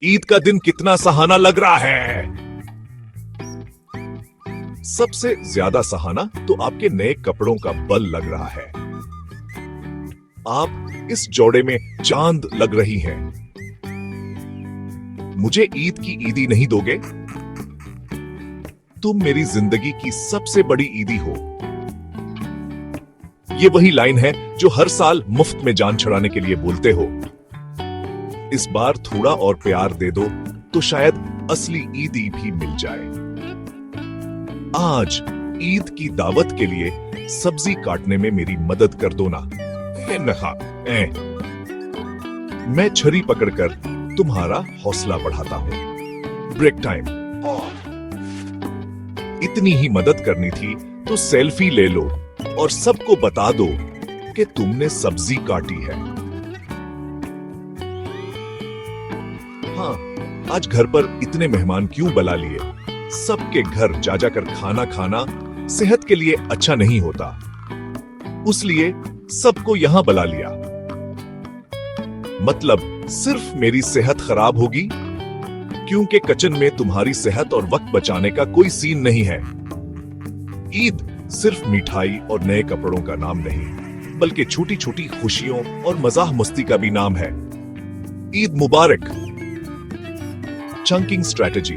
ईद का दिन कितना सुहाना लग रहा है। सबसे ज्यादा सुहाना तो आपके नए कपड़ों का बल लग रहा है। आप इस जोड़े में चांद लग रही हैं। मुझे ईद की ईदी नहीं दोगे? तुम मेरी जिंदगी की सबसे बड़ी ईदी हो। ये वही लाइन है जो हर साल मुफ्त में जान छुड़ाने के लिए बोलते हो। इस बार थोड़ा और प्यार दे दो तो शायद असली ईदी भी मिल जाए। आज ईद की दावत के लिए सब्जी काटने में मेरी मदद कर दो ना। मैं छुरी पकड़कर तुम्हारा हौसला बढ़ाता हूं। Break time. इतनी ही मदद करनी थी तो सेल्फी ले लो और सबको बता दो कि तुमने सब्जी काटी है। हाँ, आज घर पर इतने मेहमान क्यों बुला लिए? सबके घर जा जाकर खाना खाना सेहत के लिए अच्छा नहीं होता, उसलिए सबको यहां बुला लिया। मतलब सिर्फ मेरी सेहत खराब होगी? क्योंकि किचन में तुम्हारी सेहत और वक्त बचाने का कोई सीन नहीं है। ईद सिर्फ मिठाई और नए कपड़ों का नाम नहीं, बल्कि छोटी छोटी खुशियों और मजाक मस्ती का भी नाम है। ईद मुबारक। Chunking strategy.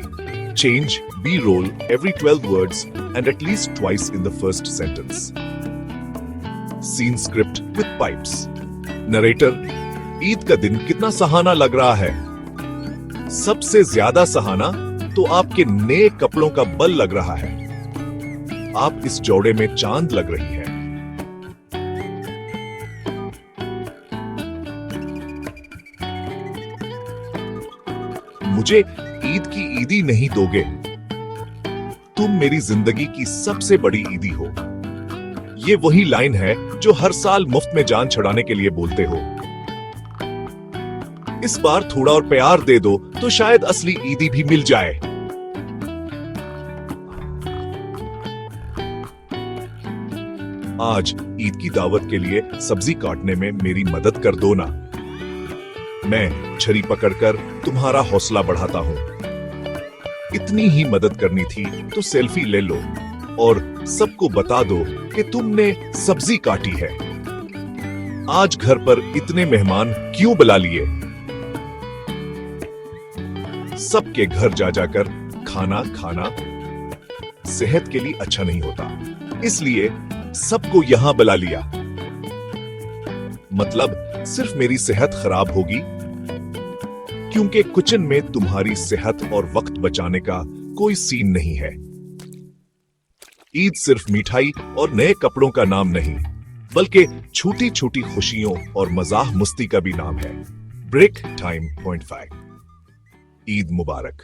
Change B-roll every 12 words and at least twice in the first sentence. Scene script with pipes. Narrator. Eid का दिन कितना सुहाना लग रहा है। सबसे ज्यादा सुहाना तो आपके नए कपड़ों का बल लग रहा है। आप इस जोड़े में चांद लग रही है। मुझे ईद की ईदी नहीं दोगे? तुम मेरी जिंदगी की सबसे बड़ी ईदी हो। ये वही लाइन है जो हर साल मुफ्त में जान छुड़ाने के लिए बोलते हो। इस बार थोड़ा और प्यार दे दो तो शायद असली ईदी भी मिल जाए। आज ईद की दावत के लिए सब्जी काटने में मेरी मदद कर दो ना। मैं छुरी पकड़कर तुम्हारा हौसला बढ़ाता हूं। इतनी ही मदद करनी थी तो सेल्फी ले लो और सबको बता दो कि तुमने सब्जी काटी है। आज घर पर इतने मेहमान क्यों बुला लिए? सबके घर जा जाकर खाना खाना सेहत के लिए अच्छा नहीं होता, इसलिए सबको यहां बुला लिया। मतलब सिर्फ मेरी सेहत खराब होगी? क्योंकि किचन में तुम्हारी सेहत और वक्त बचाने का कोई सीन नहीं है। ईद सिर्फ मिठाई और नए कपड़ों का नाम नहीं, बल्कि छोटी छोटी खुशियों और मजाक मस्ती का भी नाम है। Break time .5। ईद मुबारक।